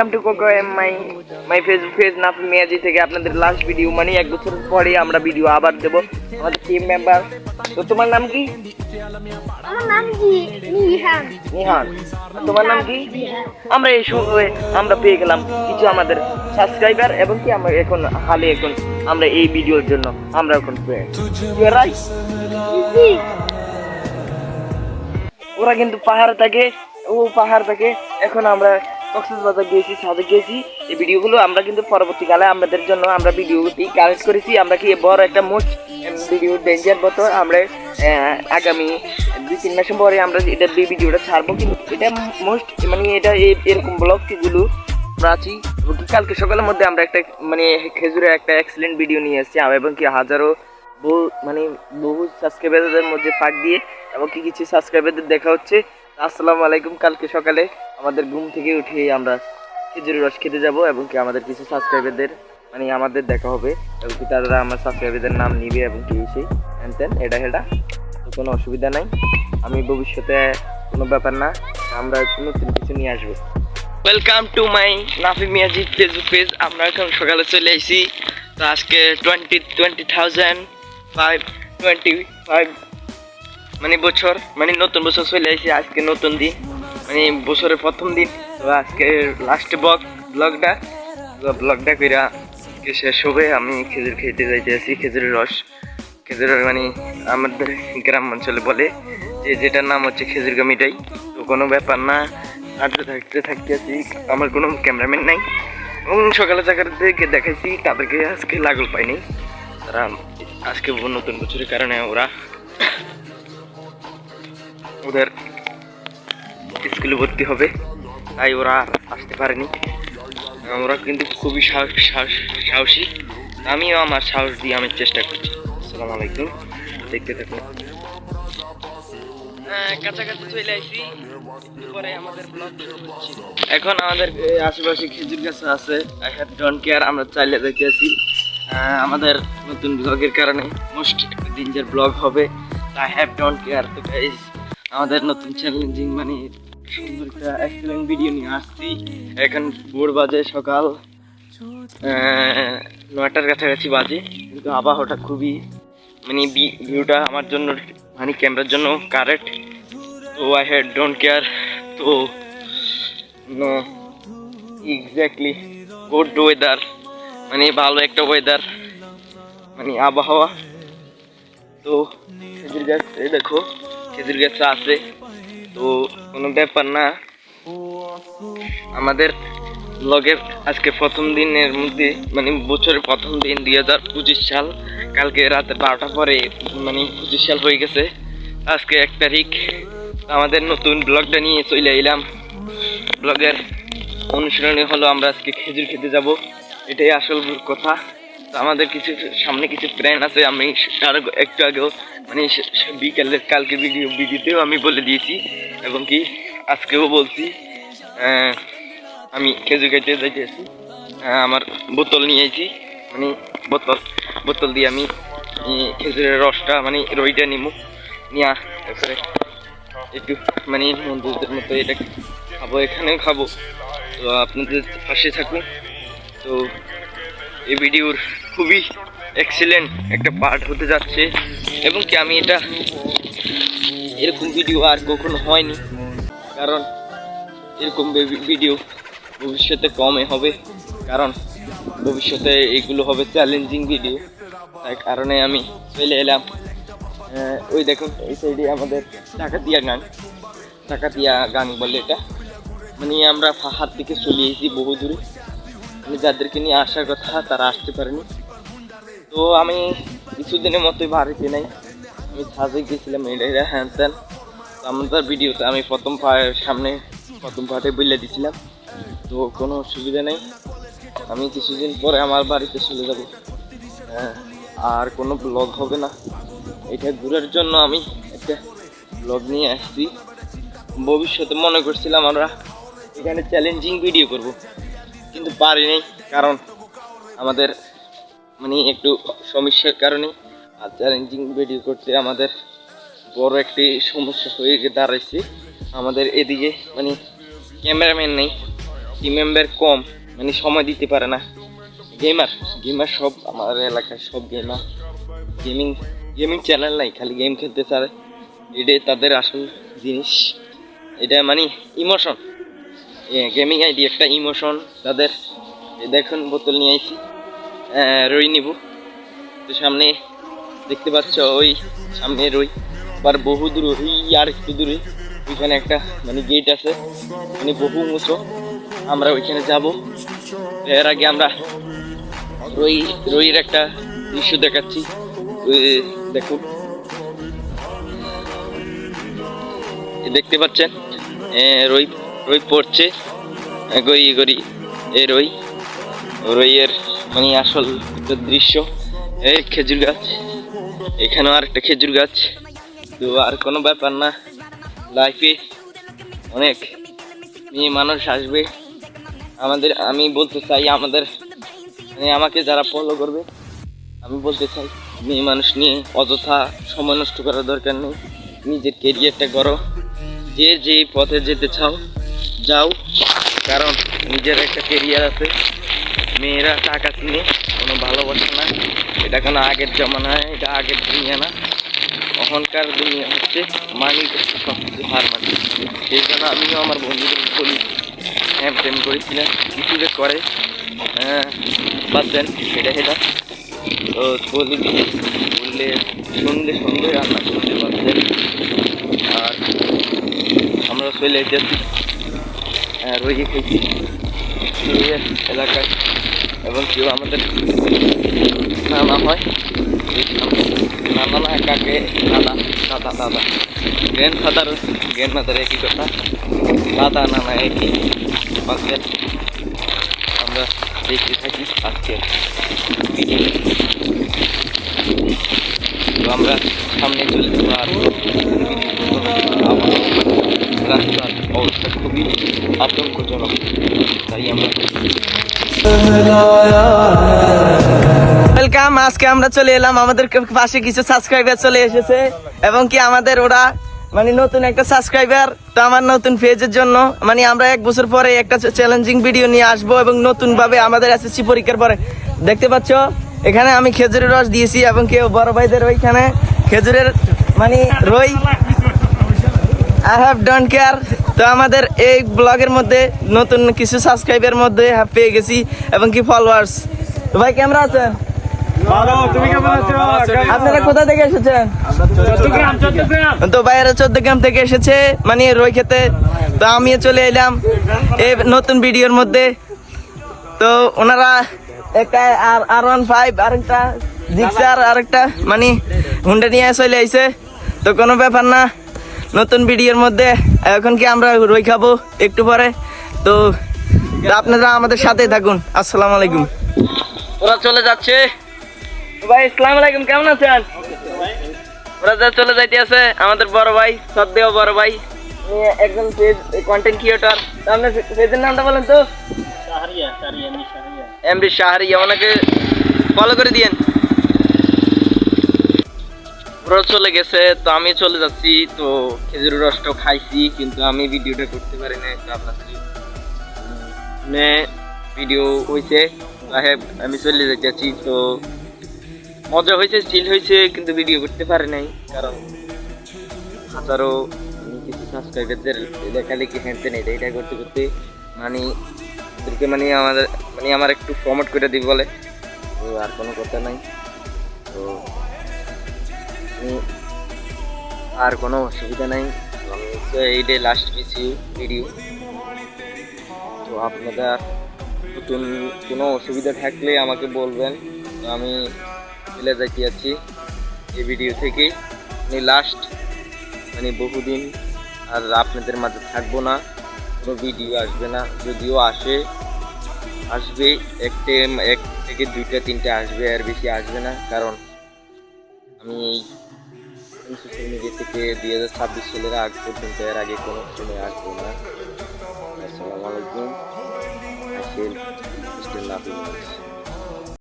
Welcome to Coco and my Facebook page Nafi Miyaji থেকে আপনাদের last video মানে এক বছর পরে আমরা ভিডিও আবার দেব আমাদের টিম মেম্বার। তো তোমার নাম কি? আমার নাম নিহান। নিহান, তোমার নাম কি? আমরা এই সময় আমরা পেয়ে গেলাম কিছু আমাদের সাবস্ক্রাইবার এবং কি আমরা এখন আমরা এই ভিডিওর জন্য আমরা এখন ওরা কিন্তু পাহাড় থাকে এখন আমরা কক্সবাজার গিয়েছি, সাজে গিয়েছি। এই ভিডিওগুলো আমরা কিন্তু পরবর্তীকালে আমাদের জন্য আমরা ভিডিওটি কালেক্ট করেছি। আমরা কি বড় একটা মোস্ট ভিডিও ডেঞ্জার বছর আমরা আগামী 2-3 মাস পরে আমরা এটা ভিডিওটা ছাড়বো। কিন্তু এটা মোস্ট মানে এটা এরকম ব্লগগুলো আমরা আছি। কালকে সকালের মধ্যে আমরা একটা মানে খেজুরের একটা এক্সেলেন্ট ভিডিও নিয়ে এসেছি এবং কি বহু সাবস্ক্রাইবারদের মধ্যে ফাঁক দিয়ে এবং কি কিছু সাবস্ক্রাইবারদের দেখা হচ্ছে। আসসালামু আলাইকুম। কালকে সকালে আমাদের ঘুম থেকে উঠে আমরা খেজুরের রস খেতে যাব এবং কি আমাদের কিছু সাবস্ক্রাইবারদের মানে আমাদের দেখা হবে এবং কি তারা আমার সাবস্ক্রাইবারদের নাম নিবে এবং কি সেই এটা তো কোনো অসুবিধা নাই। আমি ভবিষ্যতে কোনো ব্যাপার না, আমরা নতুন কিছু নিয়ে আসবো। Welcome to my Nafi Miyaji Facebook page. আমরা এখন সকালে চলে আসি। তো আজকে 2025 মানে বছর মানে নতুন বছর চলে আসি। আজকে নতুন দিন মানে বছরের প্রথম দিন। তো আজকে লাস্ট ব্লগটা কইরা শেষ হবে। আমি খেজুর খেতে যাইতে আছি, খেজুরের রস খেজুরের মানে আমাদের গ্রাম অঞ্চলে বলে যে যেটার নাম হচ্ছে খেজুর মিঠাই। তো কোনো ব্যাপার না, থাকতে আছি। আমার কোনো ক্যামেরাম্যান নাই এবং সকালে জায়গাতে দেখাইছি, তাদেরকে আজকে লাগল পাইনি। তারা আজকে নতুন বছরের কারণে ওদের স্কুলে ভর্তি হবে, তাই ওরা আসতে পারেনি। ওরা কিন্তু খুবই সাহসী। আমিও আমার সাহস দিয়ে আমি চেষ্টা করছি। আসসালামু আলাইকুম, দেখতে থাকুন। কাছাকাছি চলে আসি, পরে আমাদের ব্লগ এখন আমাদের আশেপাশে খেজুর গাছ আছে। আই হ্যাভ ডোন্ট কেয়ার আমরা চাইলে দেখতে আছি। আমাদের নতুন ব্লগের কারণে মোস্ট একটা ডেঞ্জার ব্লগ হবে। I have don't care. তো গাইস আমাদের নতুন চ্যালেঞ্জিং মানে সুন্দর একটা এক্সেলেন্ট ভিডিও নিয়ে আসছি। এখন ভোর বাজে সকাল 9টার কাছাকাছি বাজে, কিন্তু আবহাওয়াটা খুবই মানে ভিউটা আমার জন্য মানে ক্যামেরার জন্য কারেক্ট। তো আই হ্যাভ ডোন্ট কেয়ার। তো নো এক্স্যাক্টলি গুড ওয়েদার মানে ভালো একটা ওয়েদার মানে আবহাওয়া। তো খেজুর গাছ দেখো, খেজুর গাছ আছে, তো কোনো ব্যাপার না। আমাদের ব্লগের আজকে প্রথম দিনের মধ্যে মানে বছরের প্রথম দিন 2025 সাল। কালকে রাতে 12টার পরে মানে 25 সাল হয়ে গেছে। আজকে 1 তারিখ। আমাদের নতুন ব্লগটা নিয়ে চলে এলাম। ব্লগের অনুশীলনী হলো আমরা আজকে খেজুর খেতে যাব, এটাই আসল কথা। তো আমাদের সামনে কিছু প্ল্যান আছে। আমি আরো একটু আগেও মানে বিকালের কালকে ভিডিওতেও আমি বলে দিয়েছি এবং কি আজকেও বলছি। আমি খেজুর খেতে যাইতেছি, আমার বোতল নিয়ে আইছি মানে বোতল দিয়ে আমি খেজুরের রসটা মানে রইটা নিমু নিয়া তারপরে একটু মানে বন্ধুদের মতো এটা খাবো, এখানেও খাবো। তো আপনাদের পাশে থাকুন। তো এই ভিডিওর খুবই এক্সেলেন্ট একটা পার্ট হতে যাচ্ছে এবং কি আমি এরকম ভিডিও আর কখনো হয়নি, কারণ এরকম ভিডিও ভবিষ্যতে কমে হবে, কারণ ভবিষ্যতে এগুলো হবে চ্যালেঞ্জিং ভিডিও। তাই কারণে আমি চলে এলাম। ওই দেখুন এই সাইডে আমাদের ডাকাতিয়া গান বলে এটা, মানে আমরা পাহাড় থেকে চলে এসেছি বহু দূরে। মানে যাদেরকে নিয়ে আসার কথা তারা আসতে পারেনি। তো আমি কিছুদিনের মতোই বাড়িতে নাই, আমি সাজে গেছিলাম এটা হ্যান ত্যান। তো আমাদের ভিডিওতে আমি প্রথম পার্টে বলে দিছিলাম। তো কোনো অসুবিধা নেই, আমি কিছুদিন পরে আমার বাড়িতে চলে যাব। আর কোনো ব্লগ হবে না, এটা ঘুরার জন্য আমি একটা ব্লগ নিয়ে আসছি। ভবিষ্যতে মনে করছিলাম আমরা এখানে চ্যালেঞ্জিং ভিডিও করব, কিন্তু পারিনি, কারণ আমাদের মানে একটু সমস্যার কারণে। আর চ্যালেঞ্জিং ভিডিও করতে আমাদের বড় একটি সমস্যা হয়ে দাঁড়াইছে। আমাদের এদিকে মানে ক্যামেরাম্যান নেই, টিম মেম্বার কম, মানে সময় দিতে পারে না। গেমার সব আমার এলাকায় সব গেমিং গেমিং চ্যানেল নাই, খালি গেম খেলতে চায়। এটাই তাদের আসল জিনিস, এটা মানে ইমোশন। গেমিং আইডি একটা ইমোশন তাদের। দেখুন বোতল নিয়ে আইছি, রই নিব। তো সামনে দেখতে পাচ্ছ, ওই সামনে রই, আবার বহু দূর ওই আর একটু দূরে ওইখানে একটা মানে গেট আছে, মানে বহু উঁচু। আমরা ওইখানে যাব। এর আগে আমরা রইয়ের একটা দৃশ্য দেখাচ্ছি, দেখুন। দেখতে পাচ্ছেন রই রই পড়ছে গড়ি গড়ি। রইয়ের মানে আসল একটা দৃশ্য। এই খেজুর গাছ, এখানেও আর একটা খেজুর গাছ। তো আর কোনো ব্যাপার না, লাইফে অনেক মেয়ে মানুষ আসবে আমাদের। আমি বলতে চাই আমাদের মানে আমাকে যারা ফলো করবে, আমি বলতে চাই মেয়ে মানুষ নিয়ে অযথা সময় নষ্ট করার দরকার নেই। নিজের কেরিয়ারটা করো, যে পথে যেতে চাও যাও, কারণ নিজের একটা কেরিয়ার আছে। মেয়েরা টাকা কিনে কোনো ভালোবাসে না, এটা কোনো আগের জমানায়, এটা আগের দুনিয়া না। এখনকার দুনিয়া হচ্ছে মানি সব কিছু হার মানি। সেই জন্য আমিও আমার বন্ধুদের বলি, হ্যাঁ প্রেম করেছিলাম কিছু যে করে, হ্যাঁ বাদ দেন সেটা তো বলি, বললে শুনলে শুনবে আর না শুনলে বাদ দেন। আর আমরা চলে যেতেছি রয়ে খেয়েছি এলাকায়, এবং কেউ আমাদের নানা হয়, নানা না কাকে দাদা গ্র্যান্ড ফাদার একই কথা, দাদা নানা একই। বাচ্চার আমরা দেখতে থাকি আজকে ভিডিও। তো আমরা সামনে চলে যাবো। আর রাস্তার অবস্থা খুবই আতঙ্কজনক, তাই আমরা ওয়েলকাম। আজকে আমরা চলে এলাম, আমাদের পাশে কিছু সাবস্ক্রাইবার চলে এসেছে, এবং কি আমাদের ওরা মানে নতুন একটা সাবস্ক্রাইবার। তো আমার নতুন পেজের জন্য মানে আমরা 1 বছর পরে একটা চ্যালেঞ্জিং ভিডিও নিয়ে আসবো, এবং নতুন ভাবে আমাদের এসএসসি পরীক্ষার পরে দেখতে পাচ্ছ এখানে আমি খেজুরের রস দিয়েছি, এবং কেউ বড় ভাইদের ওইখানে খেজুরের মানে রই। I have don't care. তো আমাদের এই ব্লগের মধ্যে নতুন কিছু সাবস্ক্রাইবার মধ্যে পেয়ে গেছি, এবং কি ফলোয়ার্স। তো ভাই কেমন আছেন? ভালো, তুমি কেমন আছো? আপনারা কোথা থেকে এসেছেন? চট্টগ্রাম। তো বাইরে 14 গ্রাম থেকে এসেছে মানে রই খেতে। তো আমিও চলে এলাম এই নতুন ভিডিওর মধ্যে। তো ওনারা একটা R15 আরেকটা জিক্সার আরেকটা মানে হুন্ডা নিয়ে চলে আইছে। তো কোনো ব্যাপার না, নতুন ভিডিওর মধ্যে এখন কি আমরা রই খাবো একটু পরে। তো আপনারা আমাদের সাথে থাকুন। আসসালামু আলাইকুম। ওরা চলে যাচ্ছে। ভাই আসসালামু আলাইকুম, কেমন আছেন? ওরা যা চলে যাইতে আছে আমাদের বড় ভাই, সদ্দেও বড় ভাই, একজন কন্টেন্ট ক্রিয়েটর। আপনার পেজের নামটা বলেন তো? এমডি শাহরিয়া, ওনাকে ফলো করে দিয়েন। ওরা চলে গেছে, তো আমি চলে যাচ্ছি। তো খেজুরের রসটাও খাইছি, কিন্তু আমি ভিডিওটা করতে পারি না। তো আপনাদের ভিডিও হয়েছে, আমি চলে যাচ্ছি। তো মজা হয়েছে, স্টিল হয়েছে, কিন্তু ভিডিও করতে পারি নাই, কারণ হাজারো কিছু সাবস্ক্রাইবারদের লেখালেখি হ্যানতে নেই। এটা করতে করতে মানে ওদেরকে মানে আমাদের মানে আমার একটু প্রমোট করে দিই বলে, তো আর কোনো কথা নাই। তো আর কোনো অসুবিধা নাই। এইটাই লাস্ট ভিডিও। তো আপনাদের নতুন কোনো অসুবিধা থাকলে আমাকে বলবেন, তো আমি চলে যাইতে আছি এই ভিডিও থেকে। আমি লাস্ট মানে বহুদিন আর আপনাদের মাঝে থাকবো না, কোনো ভিডিও আসবে না। যদিও আসবে এক থেকে 2টা 3টা আসবে, আর বেশি আসবে না, কারণ আমি এই সোশ্যাল মিডিয়া থেকে 2026 সালের আগ পর্যন্ত এর আগে কোনো সময় আসবো না। আসসালামু আলাইকুম। I feel still loving it.